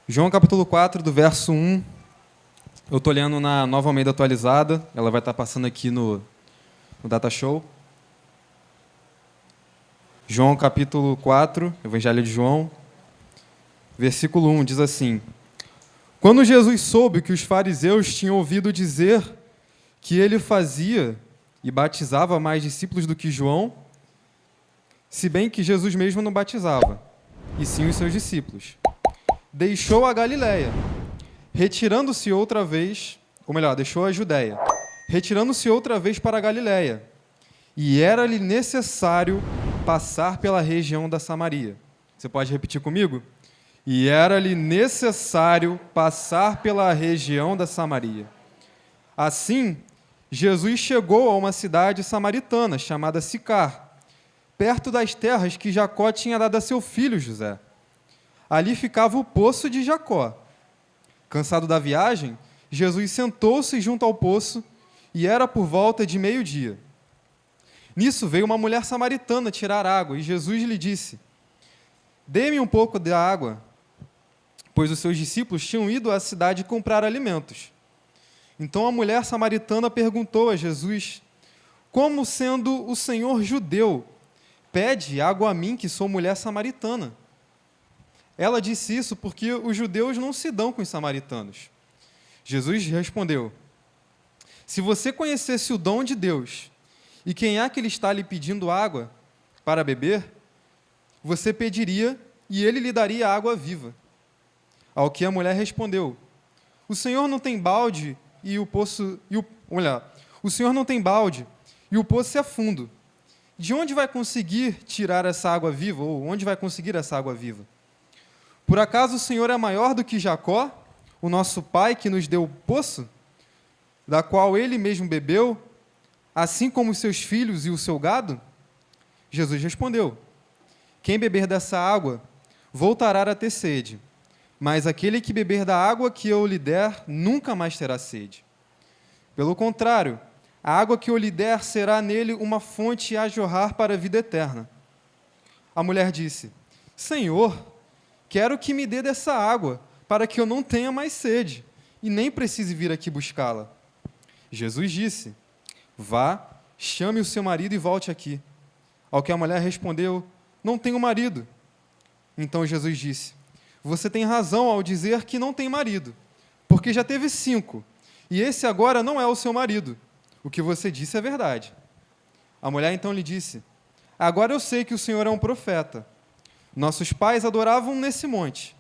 João capítulo 4, do verso 1, eu estou lendo na Nova Almeida atualizada, ela vai estar passando aqui no Data Show. João capítulo 4, Evangelho de João, versículo 1, diz assim: Quando Jesus soube que os fariseus tinham ouvido dizer que ele fazia e batizava mais discípulos do que João, se bem que Jesus mesmo não batizava, e sim os seus discípulos, deixou a Galiléia, retirando-se outra vez, ou melhor, deixou a Judéia, retirando-se outra vez para a Galiléia, e era-lhe necessário passar pela região da Samaria. Você pode repetir comigo? E era-lhe necessário passar pela região da Samaria. Assim, Jesus chegou a uma cidade samaritana chamada Sicar, perto das terras que Jacó tinha dado a seu filho José. Ali ficava o poço de Jacó. Cansado da viagem, Jesus sentou-se junto ao poço e era por volta de meio-dia. Nisso veio uma mulher samaritana tirar água e Jesus lhe disse: Dê-me um pouco da água, pois os seus discípulos tinham ido à cidade comprar alimentos. Então a mulher samaritana perguntou a Jesus: Como, sendo o Senhor judeu, pede água a mim, que sou mulher samaritana? Ela disse isso porque os judeus não se dão com os samaritanos. Jesus respondeu: Se você conhecesse o dom de Deus e quem é que ele está lhe pedindo água para beber, você pediria e ele lhe daria água viva. Ao que a mulher respondeu: O Senhor não tem balde e o poço o Senhor não tem balde e o poço é fundo. De onde vai conseguir tirar essa água viva, ou onde vai conseguir essa água viva? Por acaso o Senhor é maior do que Jacó, o nosso pai, que nos deu o poço, da qual ele mesmo bebeu, assim como os seus filhos e o seu gado? Jesus respondeu: Quem beber dessa água voltará a ter sede, mas aquele que beber da água que eu lhe der nunca mais terá sede. Pelo contrário, a água que eu lhe der será nele uma fonte a jorrar para a vida eterna. A mulher disse: Senhor, quero que me dê dessa água, para que eu não tenha mais sede, e nem precise vir aqui buscá-la. Jesus disse: Vá, chame o seu marido e volte aqui. Ao que a mulher respondeu: Não tenho marido. Então Jesus disse: Você tem razão ao dizer que não tem marido, porque já teve 5, e esse agora não é o seu marido. O que você disse é verdade. A mulher então lhe disse: Agora eu sei que o Senhor é um profeta. Nossos pais adoravam nesse monte,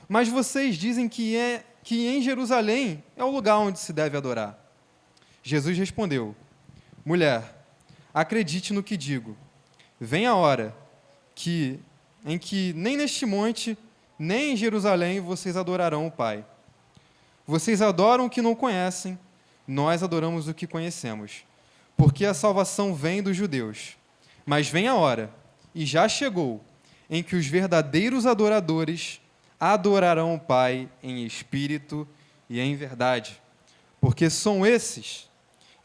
mas vocês dizem que em Jerusalém é o lugar onde se deve adorar. Jesus respondeu: Mulher, acredite no que digo. Vem a hora em que nem neste monte, nem em Jerusalém vocês adorarão o Pai. Vocês adoram o que não conhecem, nós adoramos o que conhecemos, porque a salvação vem dos judeus. Mas vem a hora, e já chegou, em que os verdadeiros adoradores adorarão o Pai em espírito e em verdade, porque são esses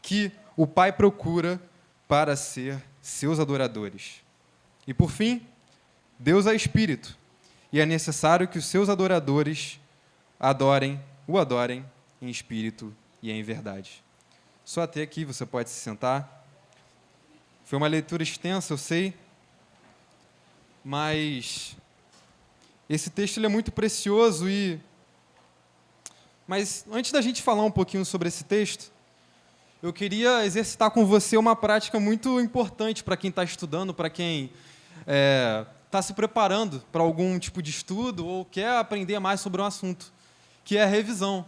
que o Pai procura para ser seus adoradores. E por fim, Deus é espírito, e é necessário que os seus adoradores o adorem em espírito e em verdade. Só até aqui você pode se sentar. Foi uma leitura extensa, eu sei, mas esse texto ele é muito precioso Mas antes da gente falar um pouquinho sobre esse texto, eu queria exercitar com você uma prática muito importante para quem está estudando, para quem está se preparando para algum tipo de estudo ou quer aprender mais sobre um assunto, que é a revisão.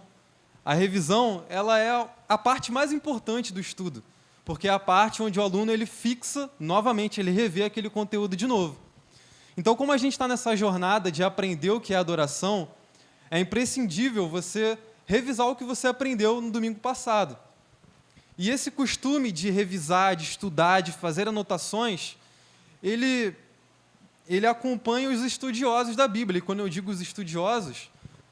A revisão, ela é a parte mais importante do estudo, porque é a parte onde o aluno ele fixa novamente, ele revê aquele conteúdo de novo. Então, como a gente está nessa jornada de aprender o que é adoração, é imprescindível você revisar o que você aprendeu no domingo passado. E esse costume de revisar, de estudar, de fazer anotações, ele acompanha os estudiosos da Bíblia. E quando eu digo os estudiosos,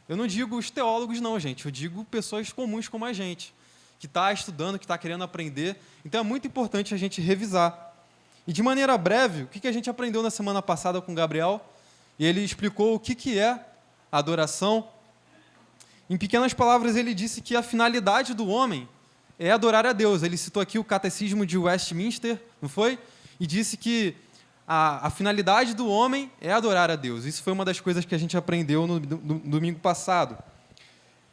eu não digo os teólogos não, gente. Eu digo pessoas comuns como a gente, que está estudando, que está querendo aprender. Então é muito importante a gente revisar. E de maneira breve, o que a gente aprendeu na semana passada com o Gabriel? E ele explicou o que é a adoração. Em pequenas palavras, ele disse que a finalidade do homem é adorar a Deus. Ele citou aqui o Catecismo de Westminster, não foi? E disse que a finalidade do homem é adorar a Deus. Isso foi uma das coisas que a gente aprendeu no domingo passado.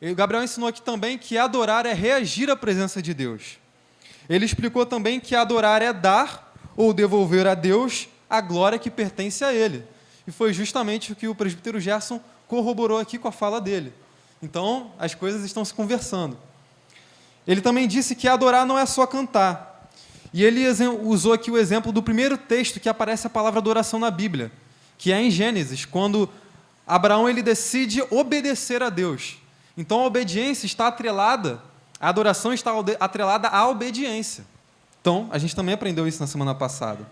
E o Gabriel ensinou aqui também que adorar é reagir à presença de Deus. Ele explicou também que adorar é dar ou devolver a Deus a glória que pertence a Ele. E foi justamente o que o presbítero Gerson corroborou aqui com a fala dele. Então, as coisas estão se conversando. Ele também disse que adorar não é só cantar. E ele usou aqui o exemplo do primeiro texto que aparece a palavra adoração na Bíblia, que é em Gênesis, quando Abraão ele decide obedecer a Deus. Então, a obediência está atrelada, a adoração está atrelada à obediência. Então, a gente também aprendeu isso na semana passada.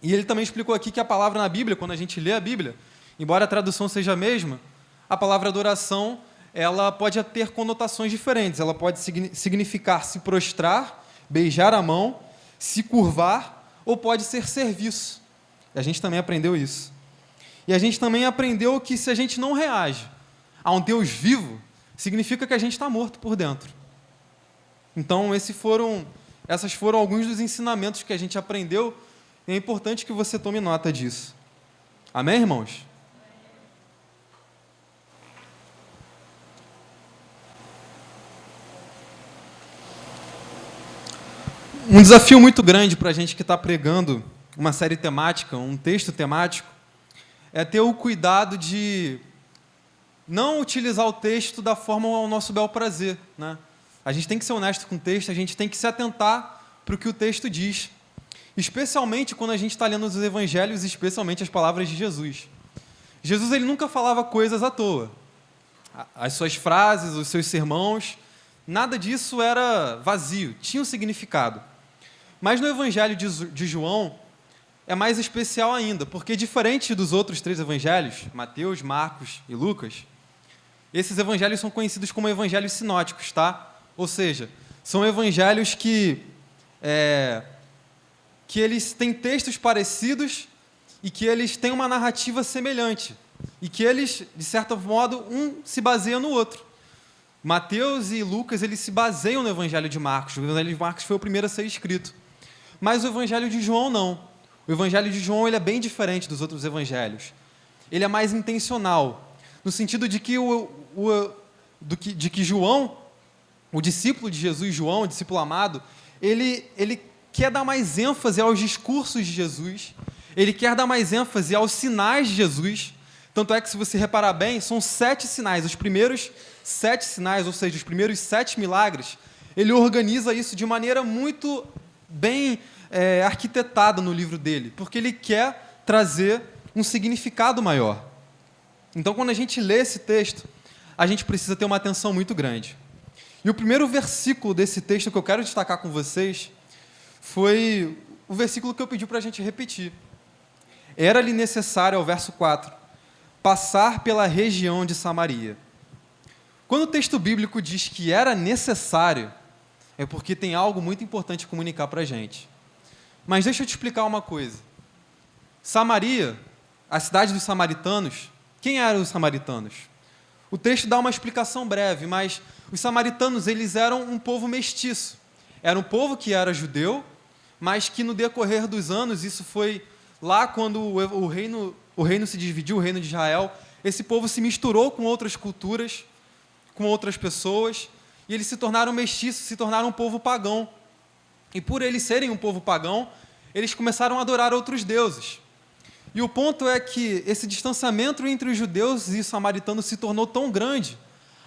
E ele também explicou aqui que a palavra na Bíblia, quando a gente lê a Bíblia, embora a tradução seja a mesma, a palavra adoração, ela pode ter conotações diferentes. Ela pode significar se prostrar, beijar a mão, se curvar, ou pode ser serviço. A gente também aprendeu isso. E a gente também aprendeu que se a gente não reage a um Deus vivo, significa que a gente está morto por dentro. Então, esses foram alguns dos ensinamentos que a gente aprendeu, e é importante que você tome nota disso. Amém, irmãos? Um desafio muito grande para a gente que está pregando uma série temática, um texto temático, é ter o cuidado de não utilizar o texto da forma ao nosso bel prazer, né? A gente tem que ser honesto com o texto, a gente tem que se atentar para o que o texto diz, especialmente quando a gente está lendo os evangelhos, especialmente as palavras de Jesus. Jesus ele nunca falava coisas à toa. As suas frases, os seus sermãos, nada disso era vazio, tinha um significado. Mas no Evangelho de João é mais especial ainda, porque diferente dos outros 3 evangelhos, Mateus, Marcos e Lucas, esses evangelhos são conhecidos como evangelhos sinóticos, tá? Ou seja, são evangelhos que eles têm textos parecidos e que eles têm uma narrativa semelhante e que eles, de certo modo, um se baseia no outro. Mateus e Lucas, eles se baseiam no Evangelho de Marcos. O Evangelho de Marcos foi o primeiro a ser escrito. Mas o Evangelho de João, não. O Evangelho de João ele é bem diferente dos outros evangelhos. Ele é mais intencional, no sentido de que, João, o discípulo de Jesus, João, o discípulo amado, ele quer dar mais ênfase aos discursos de Jesus, ele quer dar mais ênfase aos sinais de Jesus. Tanto é que, se você reparar bem, são 7 sinais. Os primeiros 7 sinais, ou seja, os primeiros 7 milagres, ele organiza isso de maneira muito bem arquitetada no livro dele, porque ele quer trazer um significado maior. Então, quando a gente lê esse texto, a gente precisa ter uma atenção muito grande. E o primeiro versículo desse texto que eu quero destacar com vocês foi o versículo que eu pedi para a gente repetir. Era-lhe necessário, ao verso 4, passar pela região de Samaria. Quando o texto bíblico diz que era necessário, é porque tem algo muito importante comunicar para a gente. Mas deixa eu te explicar uma coisa. Samaria, a cidade dos samaritanos, quem eram os samaritanos? O texto dá uma explicação breve, mas os samaritanos eles eram um povo mestiço. Era um povo que era judeu, mas que no decorrer dos anos, isso foi lá quando o reino se dividiu, o reino de Israel, esse povo se misturou com outras culturas, com outras pessoas, e eles se tornaram mestiços, se tornaram um povo pagão. E por eles serem um povo pagão, eles começaram a adorar outros deuses. E o ponto é que esse distanciamento entre os judeus e os samaritanos se tornou tão grande,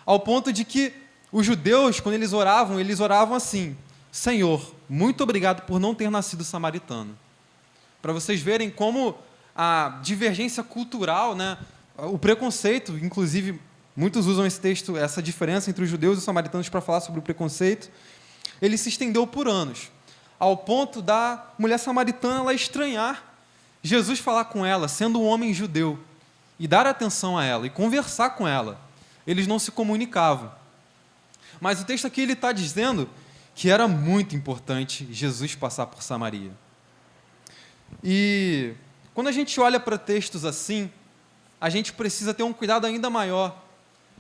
ao ponto de que os judeus, quando eles oravam assim: Senhor, muito obrigado por não ter nascido samaritano. Para vocês verem como a divergência cultural, né, o preconceito, inclusive, muitos usam esse texto, essa diferença entre os judeus e os samaritanos para falar sobre o preconceito, ele se estendeu por anos, ao ponto da mulher samaritana ela estranhar Jesus falar com ela, sendo um homem judeu, e dar atenção a ela, e conversar com ela. Eles não se comunicavam. Mas o texto aqui ele está dizendo que era muito importante Jesus passar por Samaria. E quando a gente olha para textos assim, a gente precisa ter um cuidado ainda maior,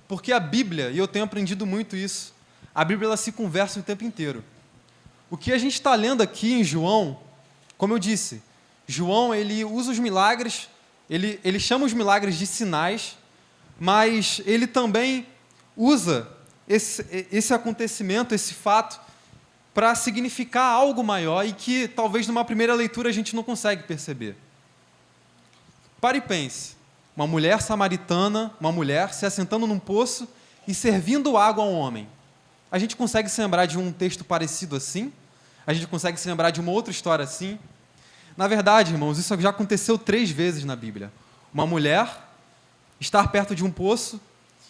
Porque a Bíblia, e eu tenho aprendido muito isso, a Bíblia ela se conversa o tempo inteiro. O que a gente está lendo aqui em João, como eu disse, João ele usa os milagres, ele chama os milagres de sinais, mas ele também usa esse acontecimento, esse fato, para significar algo maior e que talvez numa primeira leitura a gente não consegue perceber. Pare e pense. Uma mulher samaritana, uma mulher se assentando num poço e servindo água a um homem. A gente consegue se lembrar de um texto parecido assim? A gente consegue se lembrar de uma outra história assim? Na verdade, irmãos, isso já aconteceu 3 vezes na Bíblia. Uma mulher estar perto de um poço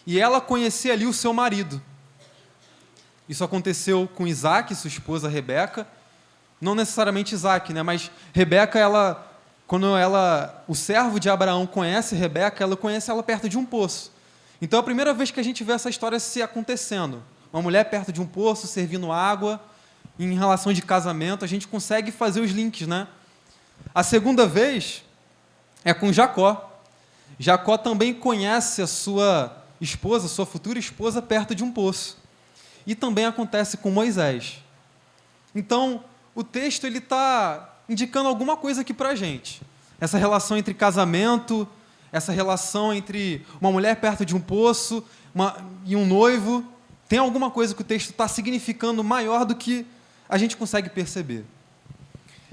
e ela conhecer ali o seu marido. Isso aconteceu com Isaac, sua esposa Rebeca. Não necessariamente Isaac, né? Mas Rebeca, quando o servo de Abraão conhece Rebeca, ela conhece ela perto de um poço. Então é a primeira vez que a gente vê essa história se acontecendo. Uma mulher perto de um poço, servindo água, em relação de casamento, a gente consegue fazer os links, né? A segunda vez é com Jacó. Jacó também conhece a sua esposa, sua futura esposa, perto de um poço. E também acontece com Moisés. Então, o texto está indicando alguma coisa aqui para a gente. Essa relação entre casamento, essa relação entre uma mulher perto de um poço e um noivo, tem alguma coisa que o texto está significando maior do que a gente consegue perceber.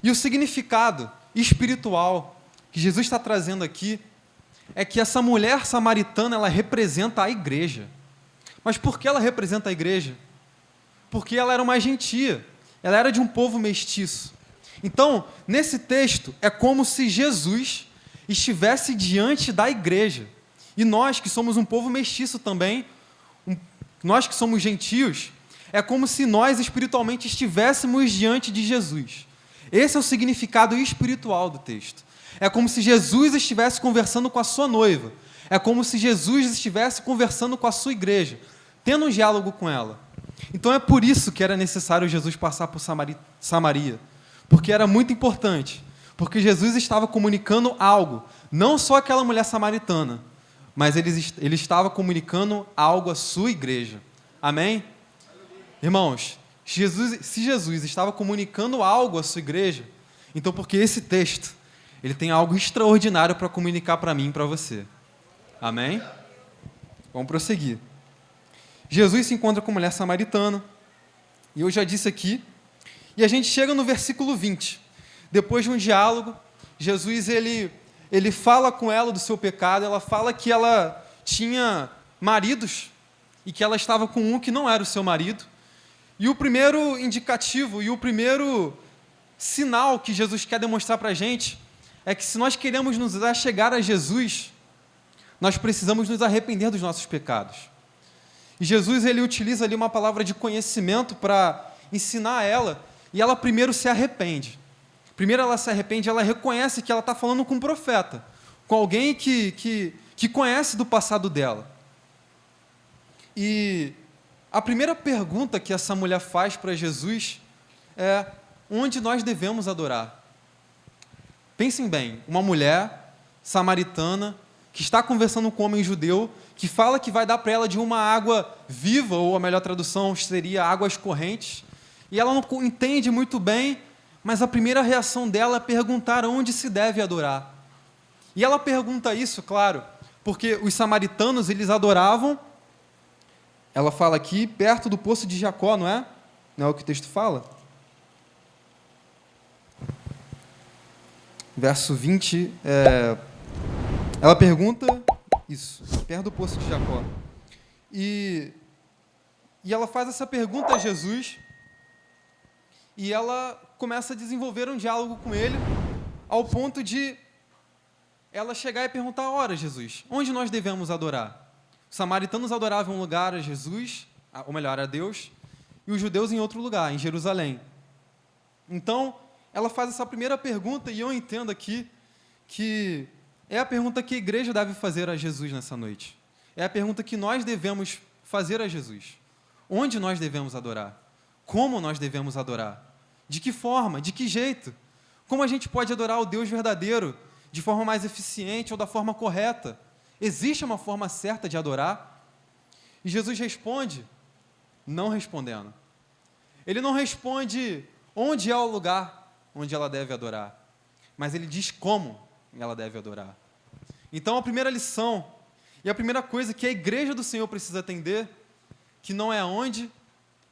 E o significado espiritual que Jesus está trazendo aqui é que essa mulher samaritana, ela representa a igreja. Mas por que ela representa a igreja? Porque ela era uma gentia, ela era de um povo mestiço. Então, nesse texto, é como se Jesus estivesse diante da igreja. E nós, que somos um povo mestiço também, nós que somos gentios, é como se nós espiritualmente estivéssemos diante de Jesus. Esse é o significado espiritual do texto. É como se Jesus estivesse conversando com a sua noiva. É como se Jesus estivesse conversando com a sua igreja, tendo um diálogo com ela. Então é por isso que era necessário Jesus passar por Samaria, porque era muito importante, porque Jesus estava comunicando algo, não só aquela mulher samaritana, mas ele estava comunicando algo à sua igreja. Amém? Irmãos, se Jesus estava comunicando algo à sua igreja, então porque esse texto, ele tem algo extraordinário para comunicar para mim e para você. Amém? Vamos prosseguir. Jesus se encontra com a mulher samaritana, e eu já disse aqui, e a gente chega no versículo 20. Depois de um diálogo, Jesus ele fala com ela do seu pecado, ela fala que ela tinha maridos, e que ela estava com um que não era o seu marido. E o primeiro indicativo, e o primeiro sinal que Jesus quer demonstrar para a gente, é que se nós queremos nos achegar a Jesus, nós precisamos nos arrepender dos nossos pecados. E Jesus ele utiliza ali uma palavra de conhecimento para ensinar a ela, e ela primeiro se arrepende. Primeiro ela se arrepende, ela reconhece que ela está falando com um profeta, com alguém que conhece do passado dela. E a primeira pergunta que essa mulher faz para Jesus é: onde nós devemos adorar? Pensem bem, uma mulher samaritana que está conversando com um homem judeu, que fala que vai dar para ela de uma água viva, ou a melhor tradução seria águas correntes, e ela não entende muito bem, mas a primeira reação dela é perguntar onde se deve adorar. E ela pergunta isso, claro, porque os samaritanos, eles adoravam, ela fala aqui, perto do poço de Jacó, não é? Não é o que o texto fala? Verso 20, ela pergunta isso, perto do poço de Jacó. E ela faz essa pergunta a Jesus, e ela começa a desenvolver um diálogo com ele, ao ponto de ela chegar e perguntar: ora, Jesus, onde nós devemos adorar? Os samaritanos adoravam um lugar a Jesus, ou melhor, a Deus, e os judeus em outro lugar, em Jerusalém. Então, ela faz essa primeira pergunta, e eu entendo aqui que é a pergunta que a igreja deve fazer a Jesus nessa noite. É a pergunta que nós devemos fazer a Jesus. Onde nós devemos adorar? Como nós devemos adorar? De que forma? De que jeito? Como a gente pode adorar o Deus verdadeiro de forma mais eficiente ou da forma correta? Existe uma forma certa de adorar? E Jesus responde não respondendo. Ele não responde onde é o lugar onde ela deve adorar, mas ele diz como ela deve adorar. Então, a primeira lição e a primeira coisa que a igreja do Senhor precisa atender, que não é aonde,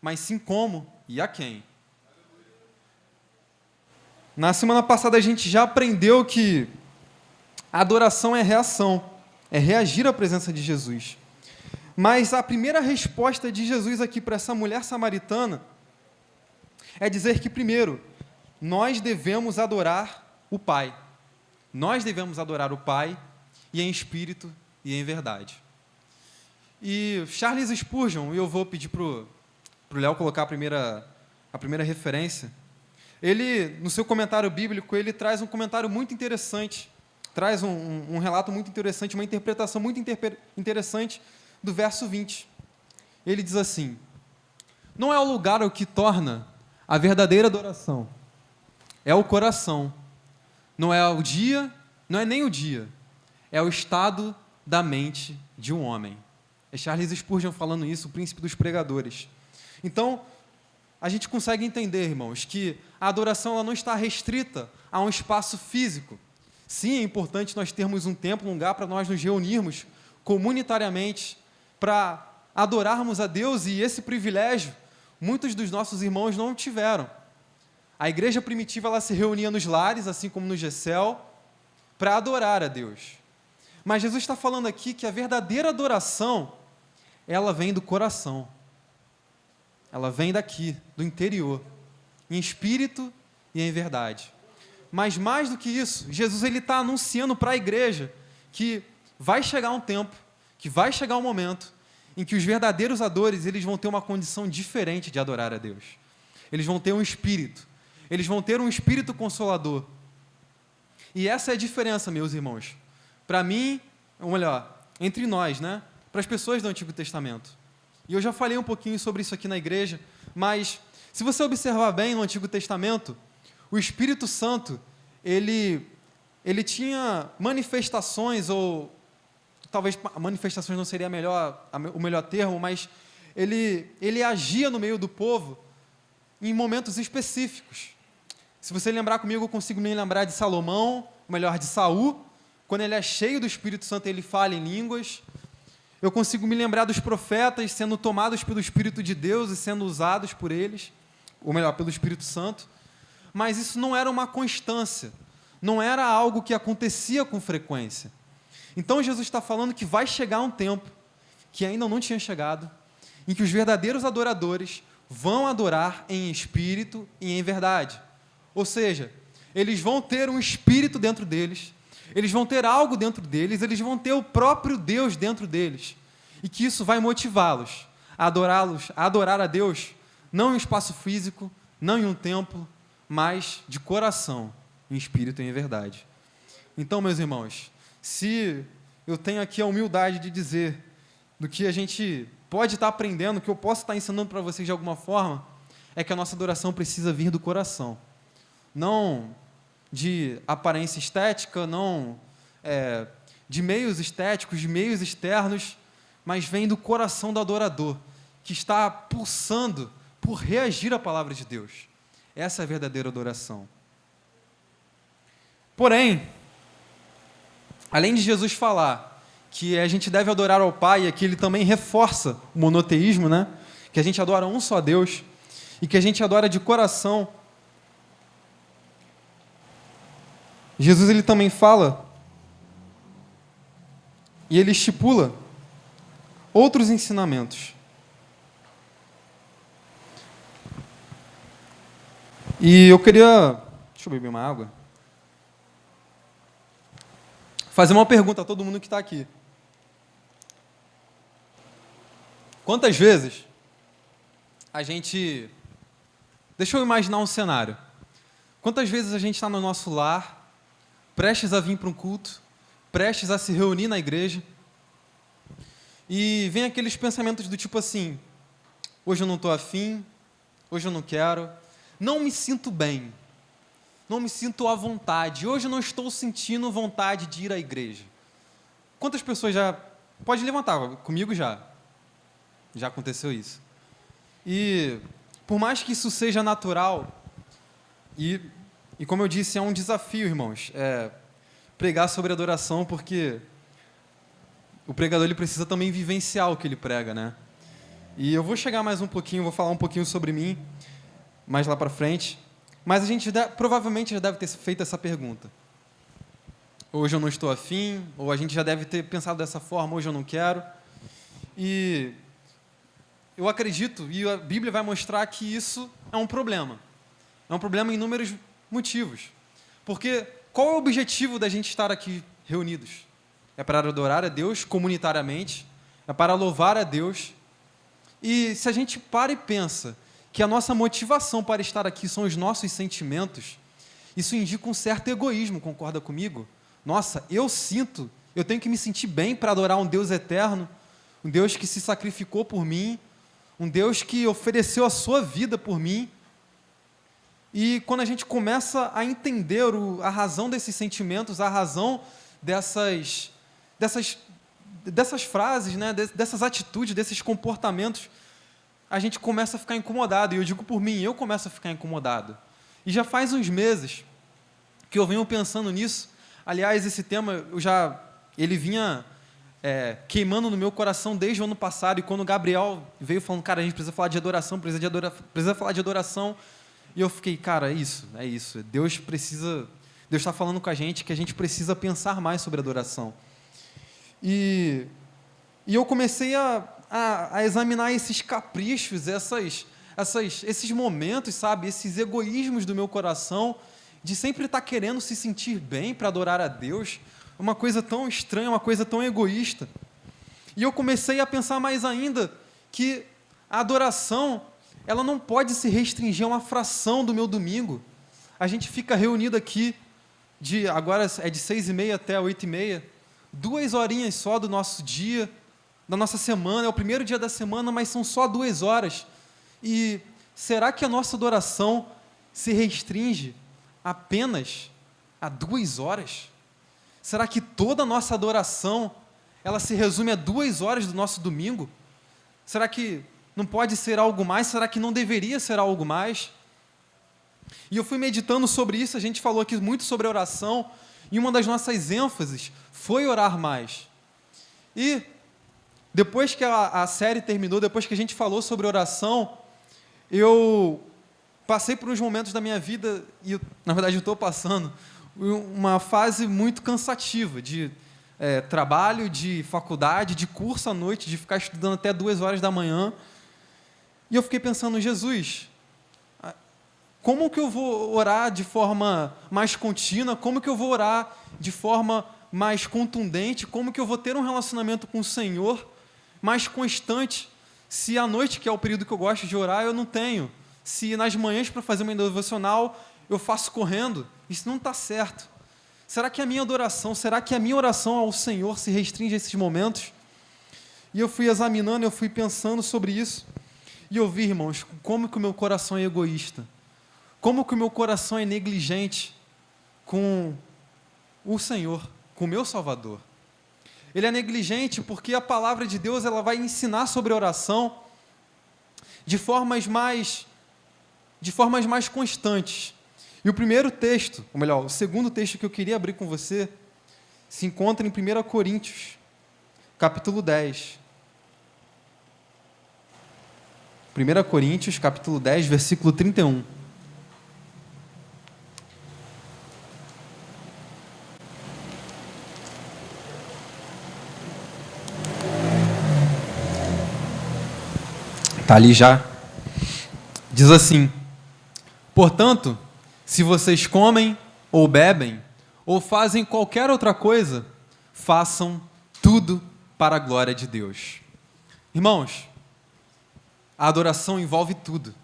mas sim como e a quem. Na semana passada a gente já aprendeu que a adoração é reação, é reagir à presença de Jesus. Mas a primeira resposta de Jesus aqui para essa mulher samaritana é dizer que, primeiro, nós devemos adorar o Pai. Nós devemos adorar o Pai, e em espírito e em verdade. E Charles Spurgeon, e eu vou pedir para o Léo colocar a primeira referência, ele, no seu comentário bíblico, ele traz um comentário muito interessante, traz um relato muito interessante, uma interpretação muito interessante do verso 20. Ele diz assim: não é o lugar o que torna a verdadeira adoração, é o coração. Não é o dia, não é nem o dia, é o estado da mente de um homem. É Charles Spurgeon falando isso, o príncipe dos pregadores. Então, a gente consegue entender, irmãos, que a adoração ela não está restrita a um espaço físico. Sim, é importante nós termos um tempo, um lugar para nós nos reunirmos comunitariamente, para adorarmos a Deus, e esse privilégio muitos dos nossos irmãos não tiveram. A igreja primitiva ela se reunia nos lares, assim como no Gessel, para adorar a Deus. Mas Jesus está falando aqui que a verdadeira adoração, ela vem do coração. Ela vem daqui, do interior, em espírito e em verdade. Mas mais do que isso, Jesus está anunciando para a igreja que vai chegar um tempo, que vai chegar um momento em que os verdadeiros adoradores eles vão ter uma condição diferente de adorar a Deus. Eles vão ter um espírito. Eles vão ter um espírito consolador. E essa é a diferença, meus irmãos. Para mim, ou melhor, entre nós, né? Para as pessoas do Antigo Testamento. E eu já falei um pouquinho sobre isso aqui na igreja, mas se você observar bem no Antigo Testamento, o Espírito Santo, ele tinha manifestações, ou talvez manifestações não seria o melhor termo, mas ele agia no meio do povo em momentos específicos. Se você lembrar comigo, eu consigo me lembrar de Salomão, ou melhor, de Saul, quando ele é cheio do Espírito Santo, ele fala em línguas. Eu consigo me lembrar dos profetas sendo tomados pelo Espírito de Deus e sendo usados por eles, ou melhor, pelo Espírito Santo. Mas isso não era uma constância, não era algo que acontecia com frequência. Então Jesus está falando que vai chegar um tempo, que ainda não tinha chegado, em que os verdadeiros adoradores vão adorar em espírito e em verdade. Ou seja, eles vão ter um espírito dentro deles, eles vão ter algo dentro deles, eles vão ter o próprio Deus dentro deles. E que isso vai motivá-los a adorar a Deus, não em um espaço físico, não em um templo, mas de coração, em espírito e em verdade. Então, meus irmãos, se eu tenho aqui a humildade de dizer do que a gente pode estar aprendendo, que eu posso estar ensinando para vocês de alguma forma, é que a nossa adoração precisa vir do coração. Não de aparência estética, não de meios estéticos, de meios externos, mas vem do coração do adorador, que está pulsando por reagir à palavra de Deus. Essa é a verdadeira adoração. Porém, além de Jesus falar que a gente deve adorar ao Pai, e aqui ele também reforça o monoteísmo, né? Que a gente adora um só Deus, e que a gente adora de coração. Jesus ele também fala, e ele estipula outros ensinamentos. E eu queria, deixa eu beber uma água, fazer uma pergunta a todo mundo que está aqui. Quantas vezes a gente... Deixa eu imaginar um cenário. Quantas vezes a gente está no nosso lar, prestes a vir para um culto, prestes a se reunir na igreja, e vem aqueles pensamentos do tipo assim: hoje eu não estou afim, hoje eu não quero, não me sinto bem, não me sinto à vontade, hoje eu não estou sentindo vontade de ir à igreja. Quantas pessoas já... Pode levantar, comigo já. Já aconteceu isso. E por mais que isso seja natural, e como eu disse, é um desafio, irmãos, pregar sobre adoração, porque o pregador ele precisa também vivenciar o que ele prega, né? E eu vou chegar mais um pouquinho, vou falar um pouquinho sobre mim, mais lá para frente, mas a gente provavelmente já deve ter feito essa pergunta. Hoje eu não estou afim, ou a gente já deve ter pensado dessa forma, hoje eu não quero. E eu acredito, e a Bíblia vai mostrar que isso é um problema. É um problema em inúmeros motivos. Porque qual é o objetivo da gente estar aqui reunidos? É para adorar a Deus comunitariamente, é para louvar a Deus. E se a gente para e pensa que a nossa motivação para estar aqui são os nossos sentimentos, isso indica um certo egoísmo, concorda comigo? Nossa, eu tenho que me sentir bem para adorar um Deus eterno, um Deus que se sacrificou por mim, um Deus que ofereceu a sua vida por mim. E quando a gente começa a entender a razão desses sentimentos, a razão dessas frases, né, dessas atitudes, desses comportamentos, a gente começa a ficar incomodado. E eu digo por mim, eu começo a ficar incomodado. E já faz uns meses que eu venho pensando nisso. Aliás, esse tema, ele vinha queimando no meu coração desde o ano passado, e quando o Gabriel veio falando, cara, a gente precisa falar de adoração, precisa falar de adoração, e eu fiquei, cara, é isso, Deus está falando com a gente que a gente precisa pensar mais sobre adoração. E eu comecei a examinar esses caprichos, esses momentos, sabe, esses egoísmos do meu coração, de sempre estar querendo se sentir bem para adorar a Deus, uma coisa tão estranha, uma coisa tão egoísta. E eu comecei a pensar mais ainda que a adoração, ela não pode se restringir a uma fração do meu domingo. A gente fica reunido aqui, agora é de 6h30 até 8h30, 2 horinhas só do nosso dia, da nossa semana, é o primeiro dia da semana, mas são só 2 horas. E será que a nossa adoração se restringe apenas a 2 horas? Será que toda a nossa adoração, ela se resume a 2 horas do nosso domingo? Será que não pode ser algo mais? Será que não deveria ser algo mais? E eu fui meditando sobre isso, a gente falou aqui muito sobre oração, e uma das nossas ênfases foi orar mais. E depois que a série terminou, depois que a gente falou sobre oração, eu passei por uns momentos da minha vida, e na verdade eu estou passando, uma fase muito cansativa de trabalho, de faculdade, de curso à noite, de ficar estudando até 2 horas da manhã. E eu fiquei pensando, Jesus, como que eu vou orar de forma mais contínua? Como que eu vou orar de forma mais contundente? Como que eu vou ter um relacionamento com o Senhor mais constante, se à noite, que é o período que eu gosto de orar, eu não tenho? Se nas manhãs, para fazer uma devocional, eu faço correndo? Isso não está certo. Será que a minha oração ao Senhor se restringe a esses momentos? E eu fui examinando, eu fui pensando sobre isso, e eu vi, irmãos, como que o meu coração é egoísta, como que o meu coração é negligente com o Senhor, com o meu Salvador. Ele é negligente porque a palavra de Deus, ela vai ensinar sobre oração de formas mais constantes. E o primeiro texto, ou melhor, o segundo texto que eu queria abrir com você, se encontra em 1 Coríntios, capítulo 10. 1 Coríntios, capítulo 10, versículo 31. Está ali já. Diz assim: portanto, se vocês comem ou bebem ou fazem qualquer outra coisa, façam tudo para a glória de Deus. Irmãos, a adoração envolve tudo.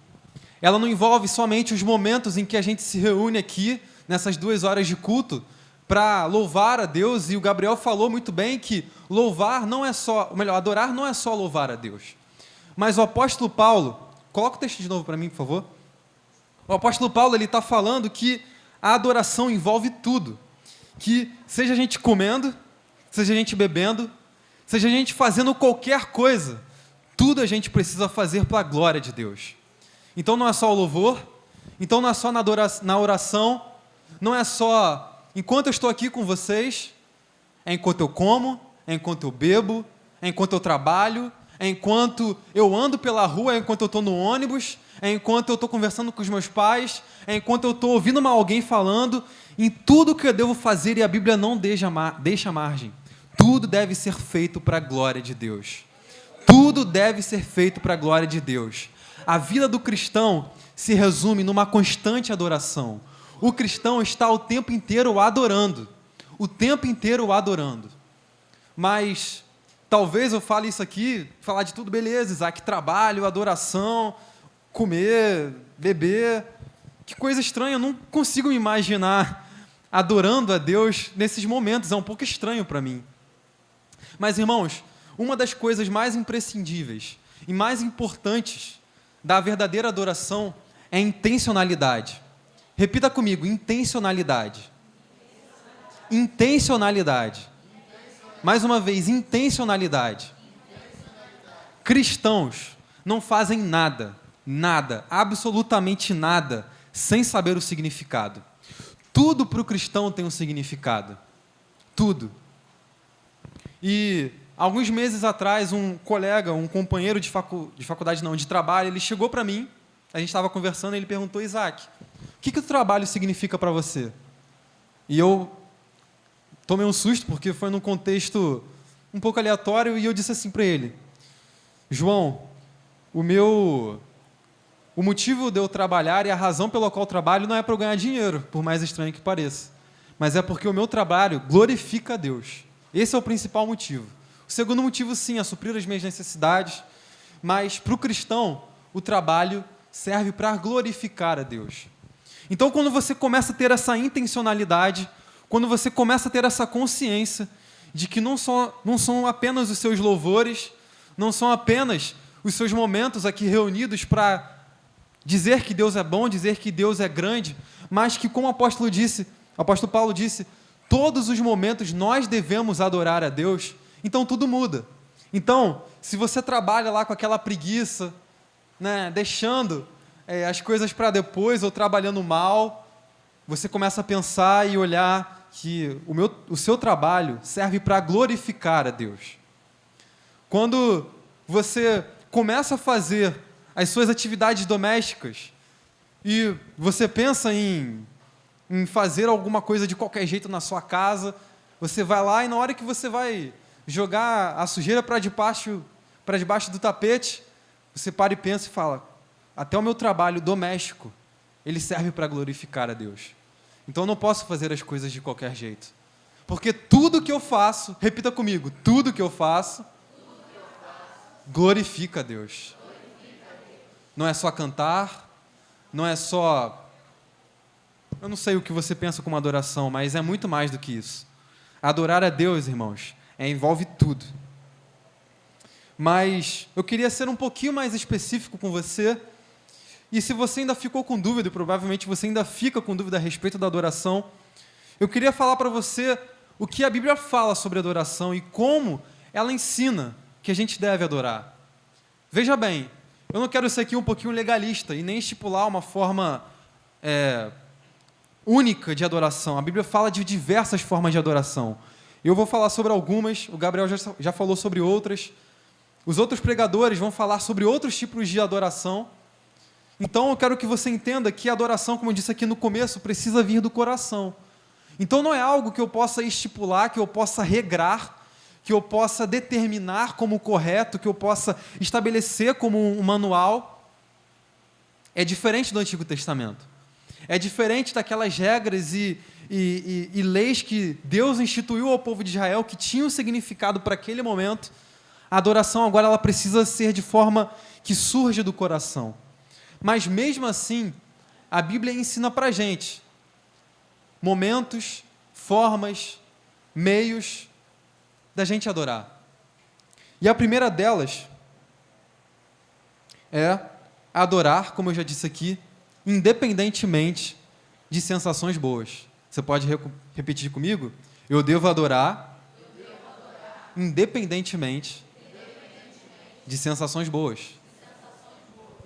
Ela não envolve somente os momentos em que a gente se reúne aqui, nessas 2 horas de culto, para louvar a Deus, e o Gabriel falou muito bem que adorar não é só louvar a Deus. Mas o apóstolo Paulo, coloca o texto de novo para mim, por favor. O apóstolo Paulo, ele está falando que a adoração envolve tudo. Que seja a gente comendo, seja a gente bebendo, seja a gente fazendo qualquer coisa, tudo a gente precisa fazer para a glória de Deus. Então não é só o louvor, então não é só na oração, não é só enquanto eu estou aqui com vocês, é enquanto eu como, é enquanto eu bebo, é enquanto eu trabalho, é enquanto eu ando pela rua, é enquanto eu estou no ônibus, é enquanto eu estou conversando com os meus pais, é enquanto eu estou ouvindo alguém falando, em tudo que eu devo fazer, e a Bíblia não deixa margem. Tudo deve ser feito para a glória de Deus. Tudo deve ser feito para a glória de Deus. A vida do cristão se resume numa constante adoração. O cristão está o tempo inteiro adorando. O tempo inteiro adorando. Mas talvez eu fale isso aqui, falar de tudo, beleza, Isaac, trabalho, adoração, comer, beber. Que coisa estranha, eu não consigo me imaginar adorando a Deus nesses momentos, é um pouco estranho para mim. Mas, irmãos, uma das coisas mais imprescindíveis e mais importantes da verdadeira adoração é intencionalidade. Repita comigo, intencionalidade. Intencionalidade. Mais uma vez, intencionalidade. Cristãos não fazem nada, absolutamente nada, sem saber o significado. Tudo para o cristão tem um significado. Tudo. E alguns meses atrás, um colega, um companheiro de faculdade, não, de trabalho, ele chegou para mim, a gente estava conversando, e ele perguntou: Isaac, o que o trabalho significa para você? E eu tomei um susto, porque foi num contexto um pouco aleatório, e eu disse assim para ele: João, o motivo de eu trabalhar e a razão pela qual eu trabalho não é para eu ganhar dinheiro, por mais estranho que pareça, mas é porque o meu trabalho glorifica a Deus. Esse é o principal motivo. O segundo motivo, sim, é suprir as minhas necessidades, mas para o cristão, o trabalho serve para glorificar a Deus. Então, quando você começa a ter essa intencionalidade, quando você começa a ter essa consciência de que não são apenas os seus louvores, não são apenas os seus momentos aqui reunidos para dizer que Deus é bom, dizer que Deus é grande, mas que, como o apóstolo Paulo disse, todos os momentos nós devemos adorar a Deus, então tudo muda. Então, se você trabalha lá com aquela preguiça, né, deixando as coisas para depois ou trabalhando mal, você começa a pensar e olhar que o seu trabalho serve para glorificar a Deus. Quando você começa a fazer as suas atividades domésticas e você pensa em fazer alguma coisa de qualquer jeito na sua casa, você vai lá e na hora que você vai jogar a sujeira para debaixo do tapete, você para e pensa e fala: até o meu trabalho doméstico, ele serve para glorificar a Deus. Então eu não posso fazer as coisas de qualquer jeito. Porque tudo que eu faço, repita comigo, tudo que eu faço glorifica a Deus. Não é só cantar, não é só... Eu não sei o que você pensa como adoração, mas é muito mais do que isso. Adorar a Deus, irmãos, envolve tudo. Mas eu queria ser um pouquinho mais específico com você. E se você ainda ficou com dúvida, e provavelmente você ainda fica com dúvida a respeito da adoração, eu queria falar para você o que a Bíblia fala sobre adoração e como ela ensina que a gente deve adorar. Veja bem, eu não quero ser aqui um pouquinho legalista e nem estipular uma forma única de adoração. A Bíblia fala de diversas formas de adoração. Eu vou falar sobre algumas, o Gabriel já falou sobre outras, os outros pregadores vão falar sobre outros tipos de adoração. Então eu quero que você entenda que a adoração, como eu disse aqui no começo, precisa vir do coração. Então não é algo que eu possa estipular, que eu possa regrar, que eu possa determinar como correto, que eu possa estabelecer como um manual. É diferente do Antigo Testamento. É diferente daquelas regras e leis que Deus instituiu ao povo de Israel, que tinham significado para aquele momento. A adoração agora ela precisa ser de forma que surge do coração. Mas mesmo assim, a Bíblia ensina para a gente momentos, formas, meios da gente adorar. E a primeira delas é adorar, como eu já disse aqui, independentemente de sensações boas. Você pode repetir comigo? Eu devo adorar independentemente De sensações boas.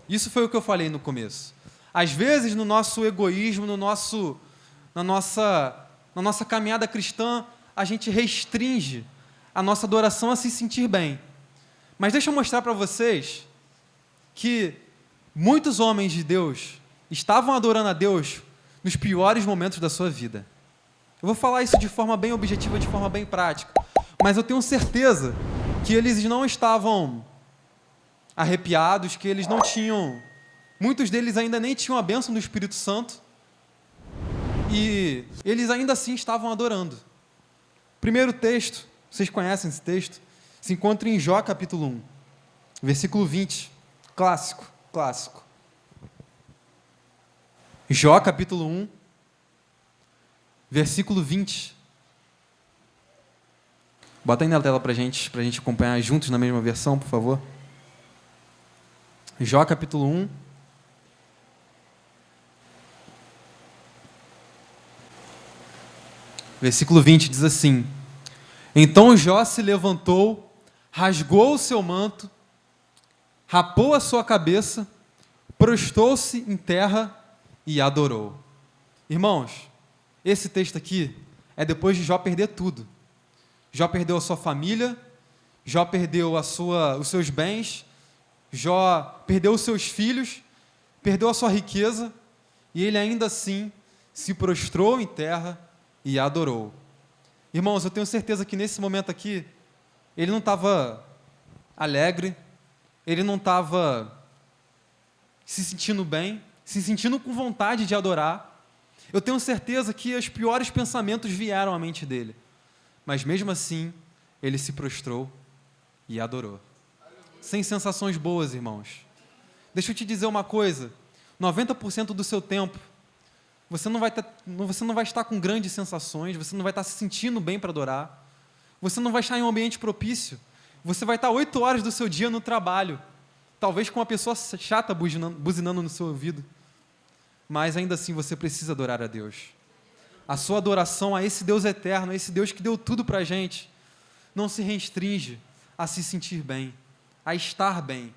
Isso foi o que eu falei no começo. Às vezes, no nosso egoísmo, na nossa caminhada cristã, a gente restringe a nossa adoração a se sentir bem. Mas deixa eu mostrar para vocês que muitos homens de Deus estavam adorando a Deus nos piores momentos da sua vida. Eu vou falar isso de forma bem objetiva, de forma bem prática, mas eu tenho certeza que eles não estavam arrepiados, que eles não tinham, muitos deles ainda nem tinham a bênção do Espírito Santo, e eles ainda assim estavam adorando. Primeiro texto, vocês conhecem esse texto, se encontra em Jó capítulo 1, versículo 20, clássico. Jó capítulo 1, versículo 20. Bota aí na tela pra gente acompanhar juntos na mesma versão, por favor. Jó capítulo 1. Versículo 20 diz assim: Então Jó se levantou, rasgou o seu manto, rapou a sua cabeça, prostou-se em terra e adorou. Irmãos, esse texto aqui é depois de Jó perder tudo. Jó perdeu a sua família, Jó perdeu os seus bens, Jó perdeu os seus filhos, perdeu a sua riqueza, e ele ainda assim se prostrou em terra e adorou. Irmãos, eu tenho certeza que nesse momento aqui, ele não estava alegre, ele não estava se sentindo bem, se sentindo com vontade de adorar. Eu tenho certeza que os piores pensamentos vieram à mente dele. Mas mesmo assim, ele se prostrou e adorou. Sem sensações boas, irmãos. Deixa eu te dizer uma coisa. 90% do seu tempo, você não vai estar com grandes sensações, você não vai estar se sentindo bem para adorar, você não vai estar em um ambiente propício, você vai estar 8 horas do seu dia no trabalho, talvez com uma pessoa chata buzinando no seu ouvido, mas ainda assim você precisa adorar a Deus. A sua adoração a esse Deus eterno, a esse Deus que deu tudo para a gente, não se restringe a se sentir bem, a estar bem.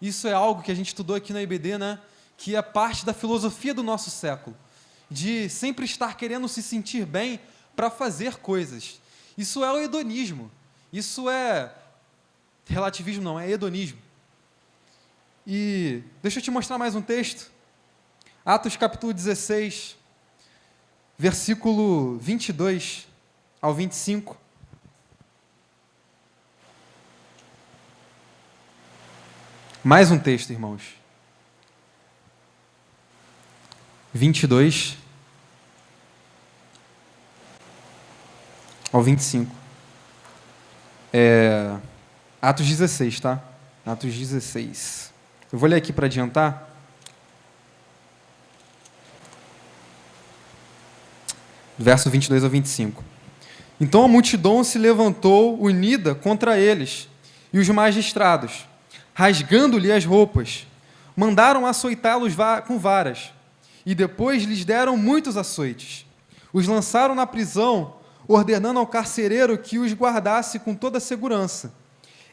Isso é algo que a gente estudou aqui na IBD, né? Que é parte da filosofia do nosso século, de sempre estar querendo se sentir bem para fazer coisas. Isso é o hedonismo. Isso é relativismo, não, é hedonismo. E deixa eu te mostrar mais um texto. Atos capítulo 16, versículo 22 ao 25. Mais um texto, irmãos. 22 ao 25. Atos 16, tá? Atos 16. Eu vou ler aqui para adiantar. Verso 22 ao 25. Então a multidão se levantou unida contra eles, e os magistrados, rasgando-lhe as roupas, mandaram açoitá-los com varas, e depois lhes deram muitos açoites. Os lançaram na prisão, ordenando ao carcereiro que os guardasse com toda a segurança.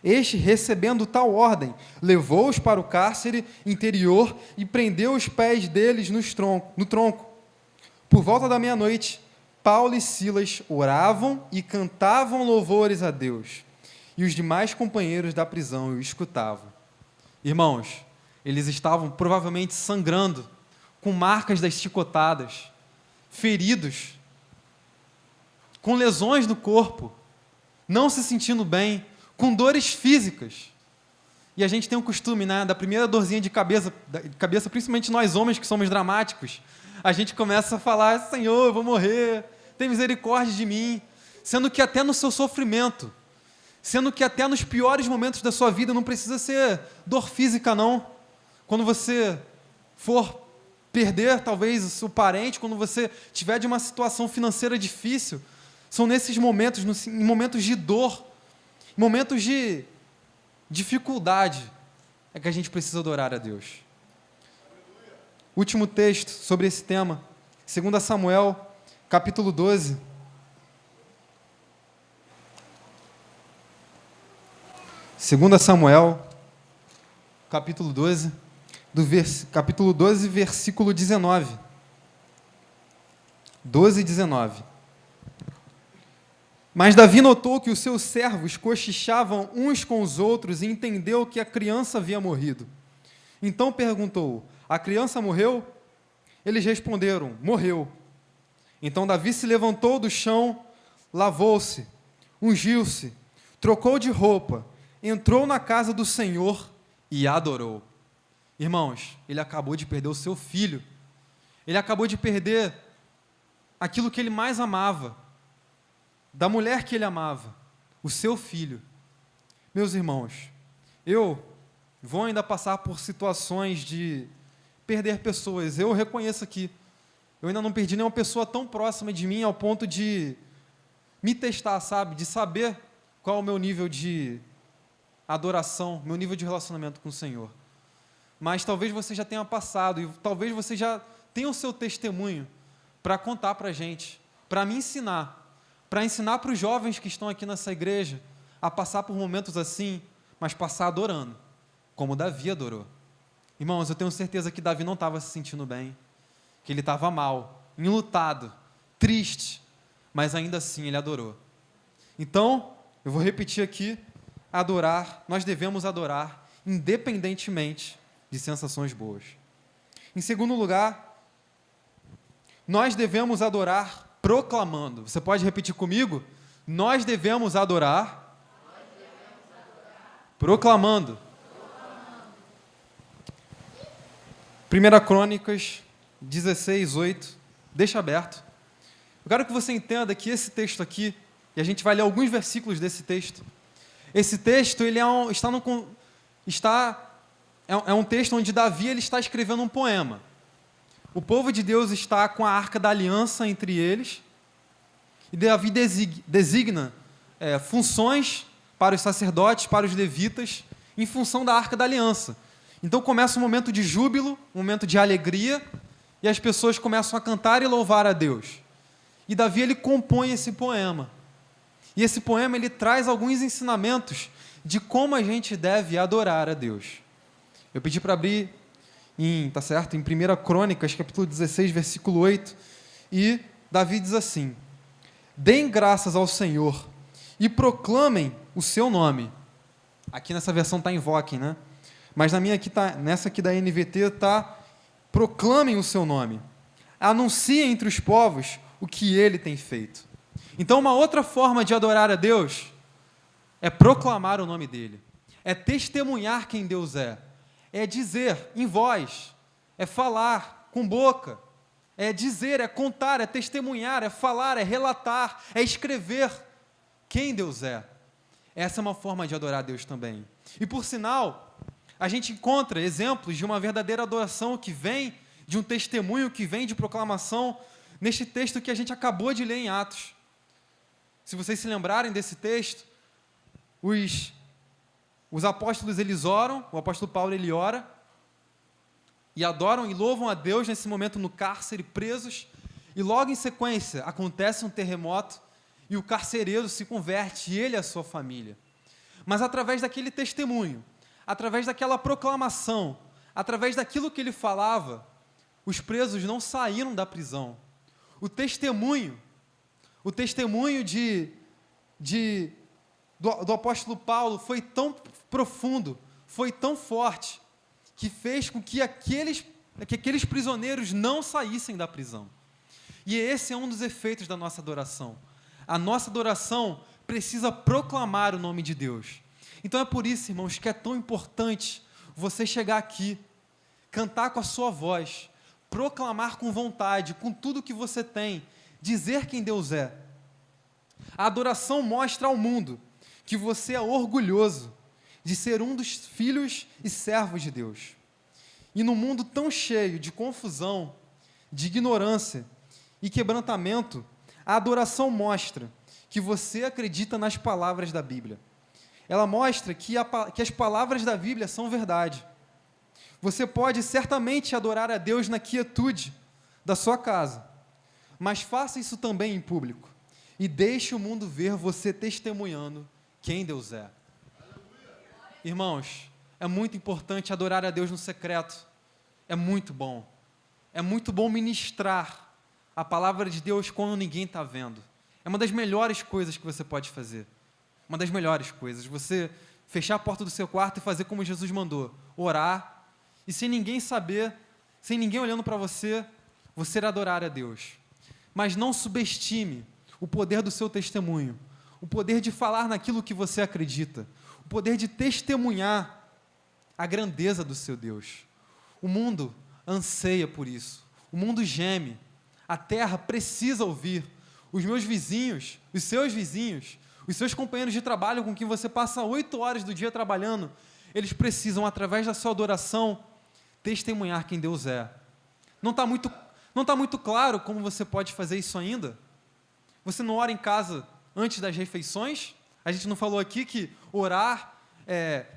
Este, recebendo tal ordem, levou-os para o cárcere interior e prendeu os pés deles no tronco. Por volta da meia-noite, Paulo e Silas oravam e cantavam louvores a Deus, e os demais companheiros da prisão o escutavam. Irmãos, eles estavam provavelmente sangrando, com marcas das chicotadas, feridos, com lesões no corpo, não se sentindo bem, com dores físicas. E a gente tem um costume, né, da primeira dorzinha de cabeça, principalmente nós homens que somos dramáticos, a gente começa a falar: Senhor, eu vou morrer, tem misericórdia de mim, sendo que até no seu sofrimento, sendo que até nos piores momentos da sua vida, não precisa ser dor física, não. Quando você for perder, talvez, o seu parente, quando você tiver de uma situação financeira difícil, são nesses momentos, em momentos de dor, em momentos de dificuldade, é que a gente precisa adorar a Deus. Último texto sobre esse tema, 2 Samuel, capítulo 12. Segunda Samuel, capítulo 12, capítulo 12, versículo 19. 12 e 19. Mas Davi notou que os seus servos cochichavam uns com os outros e entendeu que a criança havia morrido. Então perguntou: a criança morreu? Eles responderam: morreu. Então Davi se levantou do chão, lavou-se, ungiu-se, trocou de roupa, entrou na casa do Senhor e adorou. Irmãos, ele acabou de perder o seu filho. Ele acabou de perder aquilo que ele mais amava, da mulher que ele amava, o seu filho. Meus irmãos, eu vou ainda passar por situações de perder pessoas. Eu reconheço aqui, eu ainda não perdi nenhuma pessoa tão próxima de mim ao ponto de me testar, sabe? De saber qual é o meu nível de adoração, meu nível de relacionamento com o Senhor. Mas talvez você já tenha passado, e talvez você já tenha o seu testemunho para contar para a gente, para me ensinar, para ensinar para os jovens que estão aqui nessa igreja a passar por momentos assim, mas passar adorando, como Davi adorou. Irmãos, eu tenho certeza que Davi não estava se sentindo bem, que ele estava mal, enlutado, triste, mas ainda assim ele adorou. Então, eu vou repetir aqui, nós devemos adorar independentemente de sensações boas. Em segundo lugar, nós devemos adorar proclamando. Você pode repetir comigo? Nós devemos adorar proclamando. 1 Crônicas 16, 8. Deixa aberto. Eu quero que você entenda que esse texto aqui, e a gente vai ler alguns versículos desse texto. Esse texto ele é um texto onde Davi ele está escrevendo um poema. O povo de Deus está com a Arca da Aliança entre eles, e Davi designa funções para os sacerdotes, para os levitas, em função da Arca da Aliança. Então começa um momento de júbilo, um momento de alegria, e as pessoas começam a cantar e louvar a Deus. E Davi ele compõe esse poema. E esse poema ele traz alguns ensinamentos de como a gente deve adorar a Deus. Eu pedi para abrir em 1 Crônicas, capítulo 16, versículo 8, e Davi diz assim: deem graças ao Senhor e proclamem o seu nome. Aqui nessa versão está invoquem, né? Mas nessa aqui da NVT está proclamem o seu nome. Anunciem entre os povos o que ele tem feito. Então, uma outra forma de adorar a Deus é proclamar o nome dele, é testemunhar quem Deus é dizer em voz, é falar com boca, é dizer, é contar, é testemunhar, é falar, é relatar, é escrever quem Deus é. Essa é uma forma de adorar a Deus também. E por sinal, a gente encontra exemplos de uma verdadeira adoração que vem de um testemunho, que vem de proclamação, neste texto que a gente acabou de ler em Atos. Se vocês se lembrarem desse texto, os apóstolos eles oram, o apóstolo Paulo ele ora, e adoram e louvam a Deus nesse momento no cárcere, presos, e logo em sequência acontece um terremoto, e o carcereiro se converte, ele e a sua família. Mas através daquele testemunho, através daquela proclamação, através daquilo que ele falava, os presos não saíram da prisão. O testemunho do apóstolo Paulo foi tão profundo, foi tão forte, que fez com que aqueles prisioneiros não saíssem da prisão. E esse é um dos efeitos da nossa adoração. A nossa adoração precisa proclamar o nome de Deus. Então é por isso, irmãos, que é tão importante você chegar aqui, cantar com a sua voz, proclamar com vontade, com tudo que você tem, dizer quem Deus é. A adoração mostra ao mundo que você é orgulhoso de ser um dos filhos e servos de Deus. E num mundo tão cheio de confusão, de ignorância e quebrantamento, a adoração mostra que você acredita nas palavras da Bíblia. Ela mostra que as palavras da Bíblia são verdade. Você pode certamente adorar a Deus na quietude da sua casa, mas faça isso também em público e deixe o mundo ver você testemunhando quem Deus é. Irmãos, é muito importante adorar a Deus no secreto. É muito bom. É muito bom ministrar a palavra de Deus quando ninguém está vendo. É uma das melhores coisas que você pode fazer. Uma das melhores coisas. Você fechar a porta do seu quarto e fazer como Jesus mandou. Orar. E sem ninguém saber, sem ninguém olhando para você, você adorar a Deus. Mas não subestime o poder do seu testemunho. O poder de falar naquilo que você acredita. O poder de testemunhar a grandeza do seu Deus. O mundo anseia por isso. O mundo geme. A terra precisa ouvir. Os meus vizinhos, os seus companheiros de trabalho com quem você passa 8 horas do dia trabalhando, eles precisam, através da sua adoração, testemunhar quem Deus é. Não está muito claro como você pode fazer isso ainda? Você não ora em casa antes das refeições? A gente não falou aqui que orar,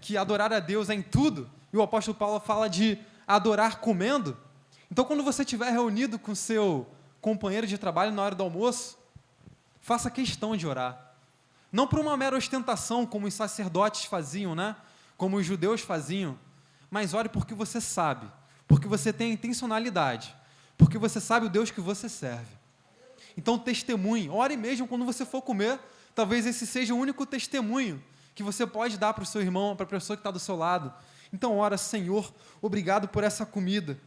que adorar a Deus é em tudo? E o apóstolo Paulo fala de adorar comendo? Então, quando você estiver reunido com seu companheiro de trabalho na hora do almoço, faça questão de orar. Não por uma mera ostentação, como os sacerdotes faziam, né? Como os judeus faziam, mas ore porque você sabe, porque você tem a intencionalidade, porque você sabe o Deus que você serve. Então, testemunhe, ore mesmo quando você for comer. Talvez esse seja o único testemunho que você pode dar para o seu irmão, para a pessoa que está do seu lado. Então, ora: Senhor, obrigado por essa comida,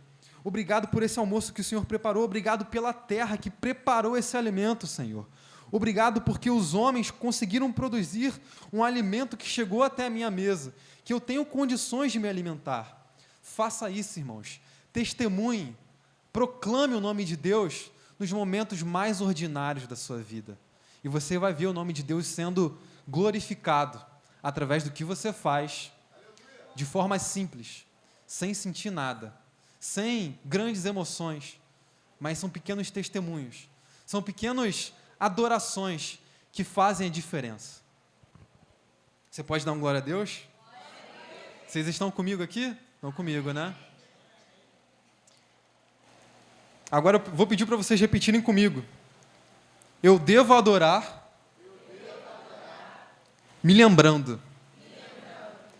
obrigado por esse almoço que o Senhor preparou, obrigado pela terra que preparou esse alimento, Senhor. Obrigado porque os homens conseguiram produzir um alimento que chegou até a minha mesa, que eu tenho condições de me alimentar. Faça isso, irmãos. Testemunhe, proclame o nome de Deus nos momentos mais ordinários da sua vida. E você vai ver o nome de Deus sendo glorificado através do que você faz, de forma simples, sem sentir nada, sem grandes emoções, mas são pequenos testemunhos, são pequenas adorações que fazem a diferença. Você pode dar um glória a Deus? Vocês estão comigo aqui? Estão comigo, né? Agora eu vou pedir para vocês repetirem comigo. Eu devo adorar, me lembrando.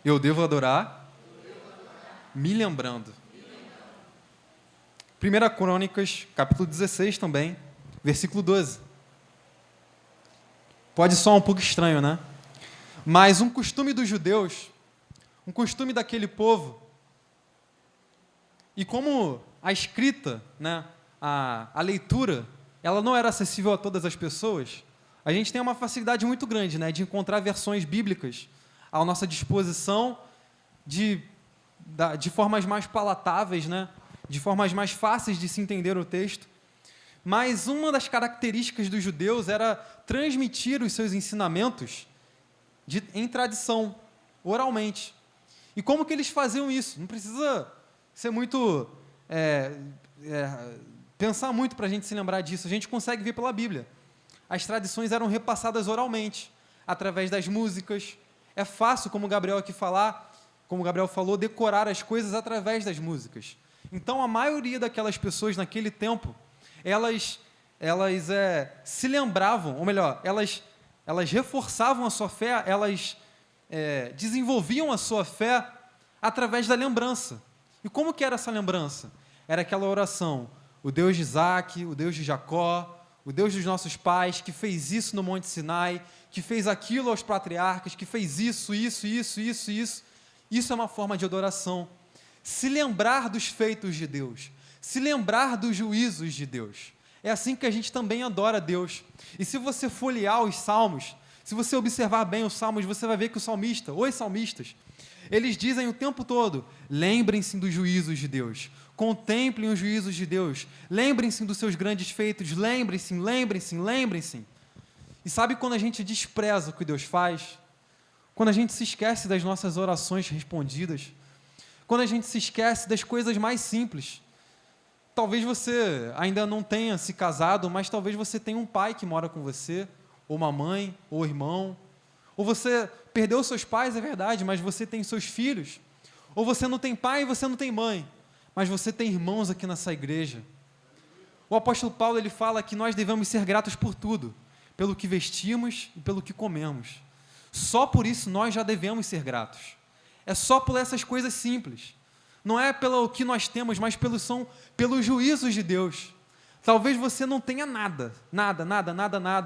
Eu devo adorar, me lembrando. 1 Crônicas, capítulo 16 também, versículo 12. Pode soar um pouco estranho, né? Mas um costume dos judeus, um costume daquele povo, e como a escrita, né, a leitura, ela não era acessível a todas as pessoas, a gente tem uma facilidade muito grande, né, de encontrar versões bíblicas à nossa disposição de formas mais palatáveis, né, de formas mais fáceis de se entender o texto. Mas uma das características dos judeus era transmitir os seus ensinamentos em tradição, oralmente. E como que eles faziam isso? Não precisa ser muito... pensar muito para a gente se lembrar disso. A gente consegue ver pela Bíblia. As tradições eram repassadas oralmente, através das músicas. É fácil, como o Gabriel falou, decorar as coisas através das músicas. Então, a maioria daquelas pessoas naquele tempo, elas se lembravam, ou melhor, elas reforçavam a sua fé, elas desenvolviam a sua fé através da lembrança. E como que era essa lembrança? Era aquela oração: o Deus de Isaac, o Deus de Jacó, o Deus dos nossos pais, que fez isso no Monte Sinai, que fez aquilo aos patriarcas, que fez isso. Isso é uma forma de adoração. Se lembrar dos feitos de Deus, se lembrar dos juízos de Deus. É assim que a gente também adora a Deus. E se você folhear os salmos, se você observar bem os salmos, você vai ver que os salmistas, eles dizem o tempo todo: lembrem-se dos juízos de Deus, contemplem os juízos de Deus, lembrem-se dos seus grandes feitos, lembrem-se. E sabe quando a gente despreza o que Deus faz? Quando a gente se esquece das nossas orações respondidas, quando a gente se esquece das coisas mais simples. Talvez você ainda não tenha se casado, mas talvez você tenha um pai que mora com você, ou uma mãe, ou irmão. Ou você perdeu seus pais, é verdade, mas você tem seus filhos. Ou você não tem pai e você não tem mãe, mas você tem irmãos aqui nessa igreja. O apóstolo Paulo, ele fala que nós devemos ser gratos por tudo, pelo que vestimos e pelo que comemos. Só por isso nós já devemos ser gratos. É só por essas coisas simples. Não é pelo que nós temos, mas pelos juízos de Deus. Talvez você não tenha nada,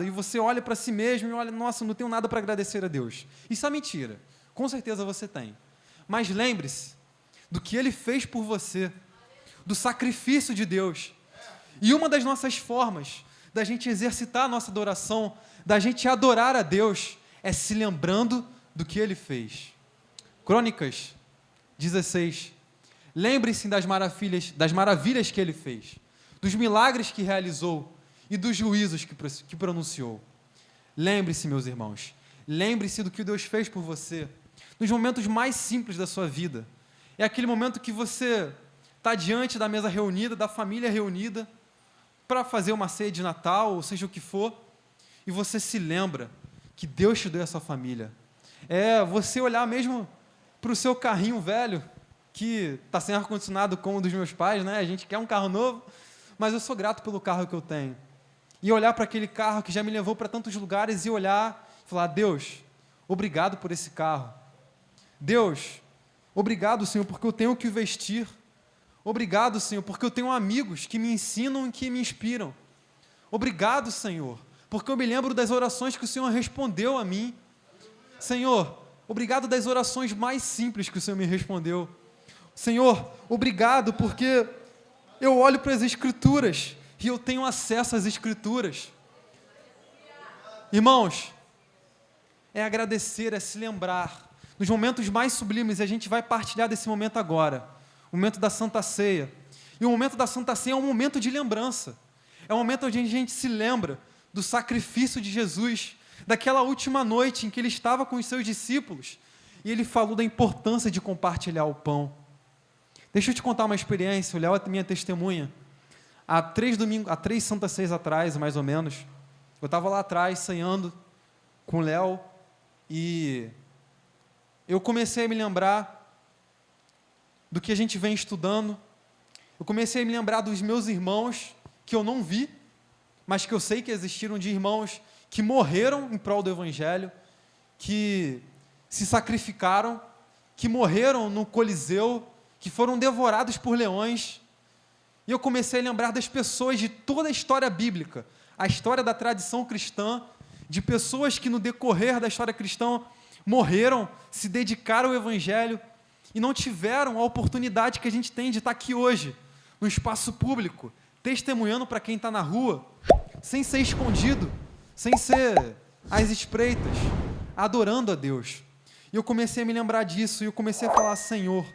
e você olha para si mesmo e olha, nossa, não tenho nada para agradecer a Deus. Isso é mentira. Com certeza você tem. Mas lembre-se do que Ele fez por você, do sacrifício de Deus. E uma das nossas formas da gente exercitar a nossa adoração, da gente adorar a Deus, é se lembrando do que Ele fez. Crônicas 16. Lembre-se das maravilhas que Ele fez, dos milagres que realizou e dos juízos que pronunciou. Lembre-se, meus irmãos, lembre-se do que Deus fez por você, nos momentos mais simples da sua vida. É aquele momento que você está diante da mesa reunida, da família reunida, para fazer uma ceia de Natal, ou seja o que for, e você se lembra que Deus te deu essa família. É você olhar mesmo para o seu carrinho velho, que está sem ar-condicionado como o dos meus pais, né? A gente quer um carro novo, mas eu sou grato pelo carro que eu tenho. E olhar para aquele carro que já me levou para tantos lugares e olhar e falar, Deus, obrigado por esse carro. Deus, obrigado, Senhor, porque eu tenho o que vestir. Obrigado, Senhor, porque eu tenho amigos que me ensinam e que me inspiram. Obrigado, Senhor, porque eu me lembro das orações que o Senhor respondeu a mim. Senhor, obrigado das orações mais simples que o Senhor me respondeu. Senhor, obrigado porque eu olho para as Escrituras e eu tenho acesso às Escrituras. Irmãos, é agradecer, é se lembrar. Nos momentos mais sublimes, e a gente vai partilhar desse momento agora, o momento da Santa Ceia. E o momento da Santa Ceia é um momento de lembrança. É um momento onde a gente se lembra do sacrifício de Jesus, daquela última noite em que Ele estava com os seus discípulos e Ele falou da importância de compartilhar o pão. Deixa eu te contar uma experiência, o Léo é minha testemunha. Há 3 Santas Ceias atrás, mais ou menos, eu estava lá atrás, ceando com o Léo, e eu comecei a me lembrar do que a gente vem estudando. Eu comecei a me lembrar dos meus irmãos, que eu não vi, mas que eu sei que existiram, de irmãos que morreram em prol do Evangelho, que se sacrificaram, que morreram no Coliseu, que foram devorados por leões. E eu comecei a lembrar das pessoas de toda a história bíblica, a história da tradição cristã, de pessoas que no decorrer da história cristã morreram, se dedicaram ao Evangelho e não tiveram a oportunidade que a gente tem de estar aqui hoje, no espaço público, testemunhando para quem está na rua, sem ser escondido, sem ser às espreitas, adorando a Deus. E eu comecei a me lembrar disso, e eu comecei a falar, Senhor,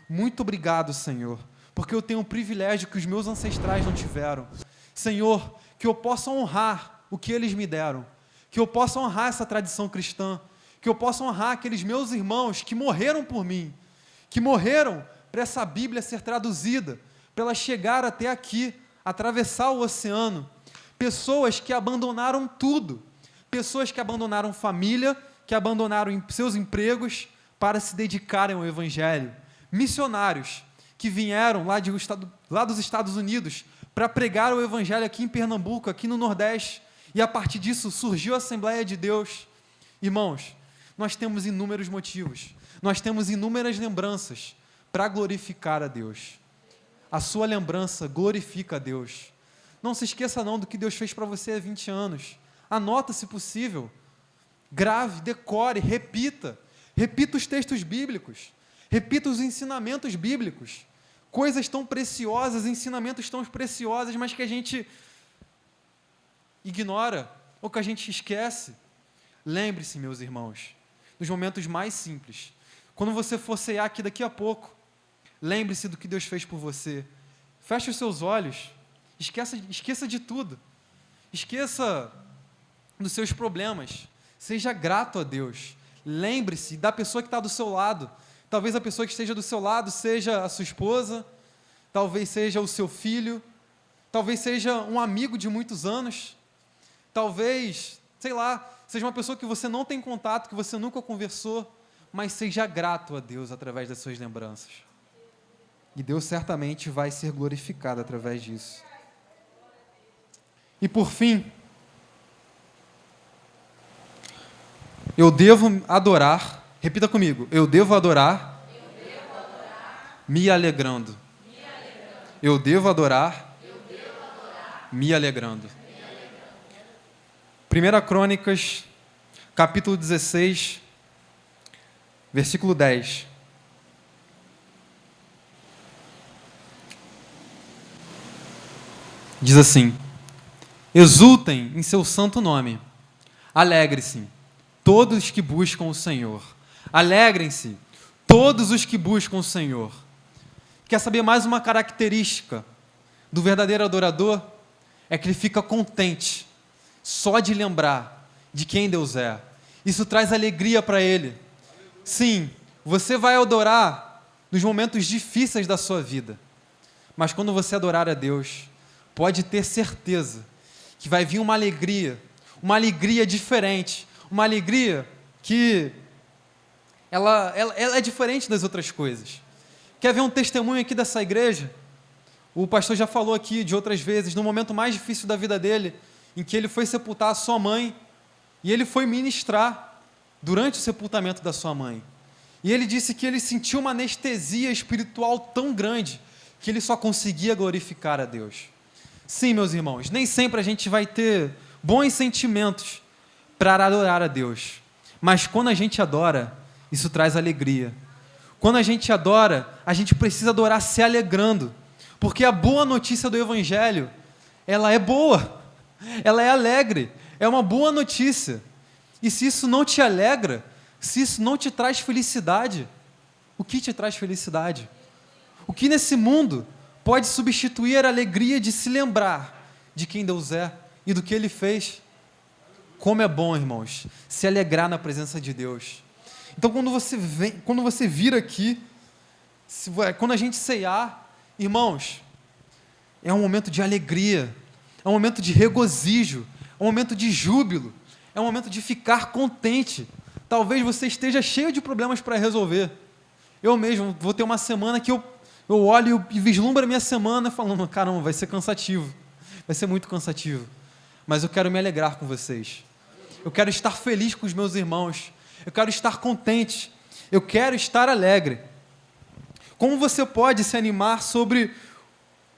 muito obrigado, Senhor, porque eu tenho um privilégio que os meus ancestrais não tiveram. Senhor, que eu possa honrar o que eles me deram, que eu possa honrar essa tradição cristã, que eu possa honrar aqueles meus irmãos que morreram por mim, que morreram para essa Bíblia ser traduzida, para ela chegar até aqui, atravessar o oceano. Pessoas que abandonaram tudo, pessoas que abandonaram família, que abandonaram seus empregos para se dedicarem ao Evangelho. Missionários que vieram lá dos Estados Unidos para pregar o Evangelho aqui em Pernambuco, aqui no Nordeste, e a partir disso surgiu a Assembleia de Deus. Irmãos, nós temos inúmeros motivos, nós temos inúmeras lembranças para glorificar a Deus. A sua lembrança glorifica a Deus. Não se esqueça não do que Deus fez para você há 20 anos. Anota, se possível. Grave, decore, repita. Repita os textos bíblicos. Repita os ensinamentos bíblicos. Coisas tão preciosas, ensinamentos tão preciosos, mas que a gente ignora ou que a gente esquece. Lembre-se, meus irmãos, nos momentos mais simples. Quando você for cear aqui daqui a pouco, lembre-se do que Deus fez por você. Feche os seus olhos. Esqueça de tudo. Esqueça dos seus problemas. Seja grato a Deus. Lembre-se da pessoa que está do seu lado. Talvez a pessoa que esteja do seu lado seja a sua esposa, talvez seja o seu filho, talvez seja um amigo de muitos anos, talvez, sei lá, seja uma pessoa que você não tem contato, que você nunca conversou, mas seja grato a Deus através das suas lembranças. E Deus certamente vai ser glorificado através disso. E por fim, eu devo adorar, repita comigo, eu devo adorar Me alegrando. Eu devo adorar me alegrando. 1 Crônicas, capítulo 16, versículo 10. Diz assim: exultem em seu santo nome, alegre-se todos que buscam o Senhor. Alegrem-se todos os que buscam o Senhor. Quer saber mais uma característica do verdadeiro adorador? É que ele fica contente só de lembrar de quem Deus é. Isso traz alegria para ele. Sim, você vai adorar nos momentos difíceis da sua vida, mas quando você adorar a Deus, pode ter certeza que vai vir uma alegria diferente, uma alegria que ela é diferente das outras coisas. Quer ver um testemunho aqui dessa igreja? O pastor já falou aqui de outras vezes, no momento mais difícil da vida dele, em que ele foi sepultar a sua mãe, e ele foi ministrar durante o sepultamento da sua mãe. E ele disse que ele sentiu uma anestesia espiritual tão grande, que ele só conseguia glorificar a Deus. Sim, meus irmãos, nem sempre a gente vai ter bons sentimentos para adorar a Deus, mas quando a gente adora, isso traz alegria. Quando a gente adora, a gente precisa adorar se alegrando, porque a boa notícia do Evangelho, ela é boa, ela é alegre, é uma boa notícia. E se isso não te alegra, se isso não te traz felicidade, o que te traz felicidade? O que nesse mundo pode substituir a alegria de se lembrar de quem Deus é e do que Ele fez? Como é bom, irmãos, se alegrar na presença de Deus. Então, quando você vir aqui, quando a gente ceiar, irmãos, é um momento de alegria, é um momento de regozijo, é um momento de júbilo, é um momento de ficar contente. Talvez você esteja cheio de problemas para resolver. Eu mesmo vou ter uma semana que eu olho e vislumbro a minha semana falando, caramba, vai ser cansativo, vai ser muito cansativo, mas eu quero me alegrar com vocês, eu quero estar feliz com os meus irmãos, eu quero estar contente, eu quero estar alegre. Como você pode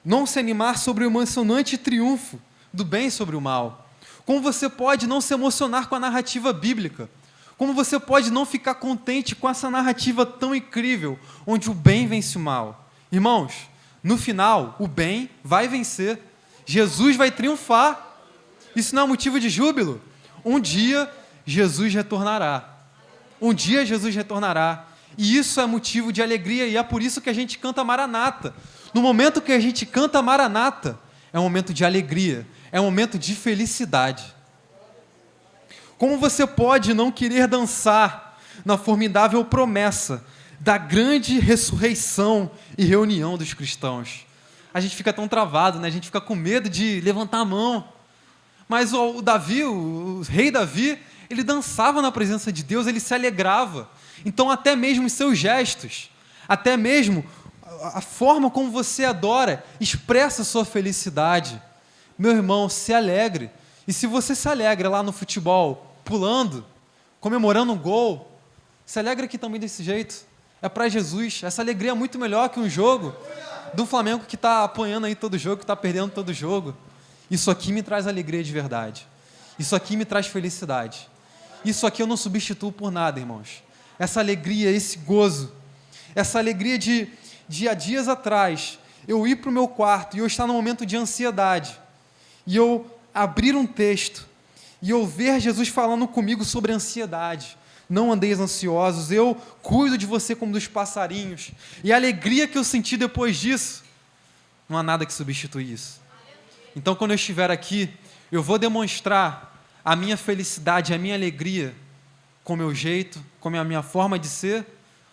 não se animar sobre o emocionante triunfo do bem sobre o mal? Como você pode não se emocionar com a narrativa bíblica? Como você pode não ficar contente com essa narrativa tão incrível, onde o bem vence o mal? Irmãos, no final, o bem vai vencer. Jesus vai triunfar. Isso não é motivo de júbilo? Um dia, Jesus retornará. Um dia, Jesus retornará. E isso é motivo de alegria, e é por isso que a gente canta Maranata. No momento que a gente canta Maranata, é um momento de alegria, é um momento de felicidade. Como você pode não querer dançar na formidável promessa da grande ressurreição e reunião dos cristãos? A gente fica tão travado, né? A gente fica com medo de levantar a mão. Mas o rei Davi, ele dançava na presença de Deus, ele se alegrava. Então, até mesmo os seus gestos, até mesmo a forma como você adora, expressa a sua felicidade. Meu irmão, se alegre. E se você se alegra lá no futebol, pulando, comemorando um gol, se alegra aqui também desse jeito. É para Jesus. Essa alegria é muito melhor que um jogo do Flamengo que está apanhando aí todo jogo, que está perdendo todo jogo. Isso aqui me traz alegria de verdade. Isso aqui me traz felicidade. Isso aqui eu não substituo por nada, irmãos. Essa alegria, esse gozo, essa alegria de há dias atrás, eu ir para o meu quarto e eu estar num momento de ansiedade, e eu abrir um texto, e eu ver Jesus falando comigo sobre ansiedade. Não andeis ansiosos, eu cuido de você como dos passarinhos. E a alegria que eu senti depois disso, não há nada que substitui isso. Então, quando eu estiver aqui, eu vou demonstrar a minha felicidade, a minha alegria, com o meu jeito, com a minha forma de ser.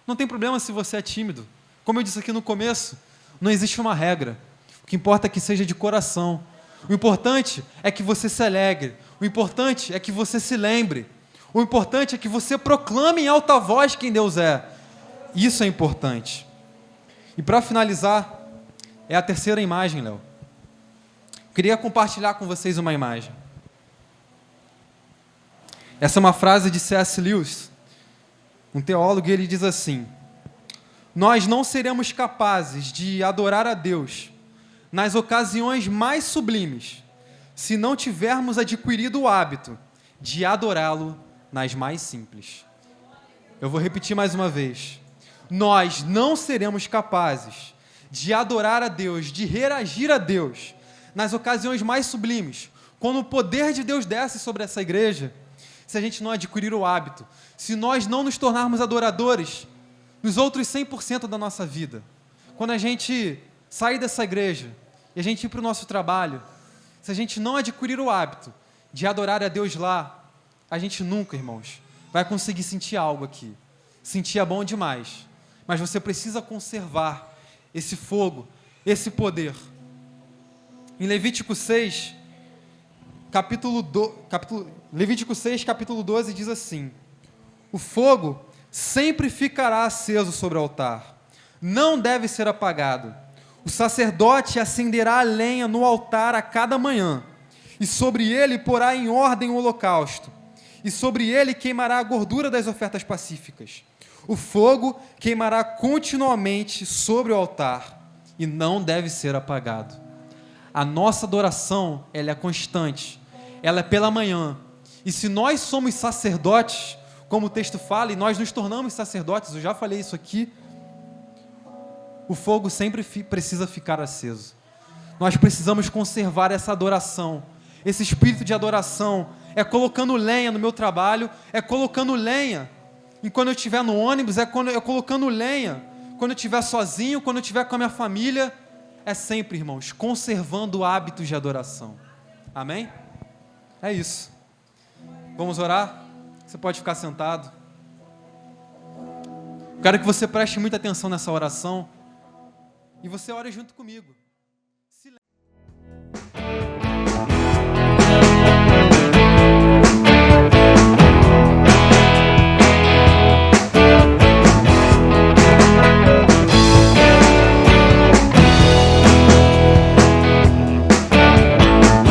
Não tem problema se você é tímido. Como eu disse aqui no começo, não existe uma regra. O que importa é que seja de coração. O importante é que você se alegre. O importante é que você se lembre. O importante é que você proclame em alta voz quem Deus é. Isso é importante. E para finalizar, é a terceira imagem, Léo. Queria compartilhar com vocês uma imagem. Essa é uma frase de C.S. Lewis, um teólogo, e ele diz assim: nós não seremos capazes de adorar a Deus nas ocasiões mais sublimes se não tivermos adquirido o hábito de adorá-lo nas mais simples. Eu vou repetir mais uma vez. Nós não seremos capazes de adorar a Deus, de reagir a Deus nas ocasiões mais sublimes, quando o poder de Deus desce sobre essa igreja, se a gente não adquirir o hábito, se nós não nos tornarmos adoradores nos outros 100% da nossa vida. Quando a gente sair dessa igreja e a gente ir para o nosso trabalho, se a gente não adquirir o hábito de adorar a Deus lá, a gente nunca, irmãos, vai conseguir sentir algo aqui. Sentir é bom demais, mas você precisa conservar esse fogo, esse poder. Em Levítico 6, capítulo 12 diz assim: o fogo sempre ficará aceso sobre o altar, não deve ser apagado. O sacerdote acenderá a lenha no altar a cada manhã, e sobre ele porá em ordem o holocausto, e sobre ele queimará a gordura das ofertas pacíficas. O fogo queimará continuamente sobre o altar, e não deve ser apagado. A nossa adoração, ela é constante, ela é pela manhã. E se nós somos sacerdotes, como o texto fala, e nós nos tornamos sacerdotes, eu já falei isso aqui, o fogo sempre precisa ficar aceso. Nós precisamos conservar essa adoração, esse espírito de adoração. É colocando lenha no meu trabalho, é colocando lenha enquanto eu estiver no ônibus, é colocando lenha quando eu estiver sozinho, quando eu estiver com a minha família. É sempre, irmãos, conservando hábitos de adoração. Amém? É isso. Vamos orar? Você pode ficar sentado. Quero que você preste muita atenção nessa oração e você ore junto comigo.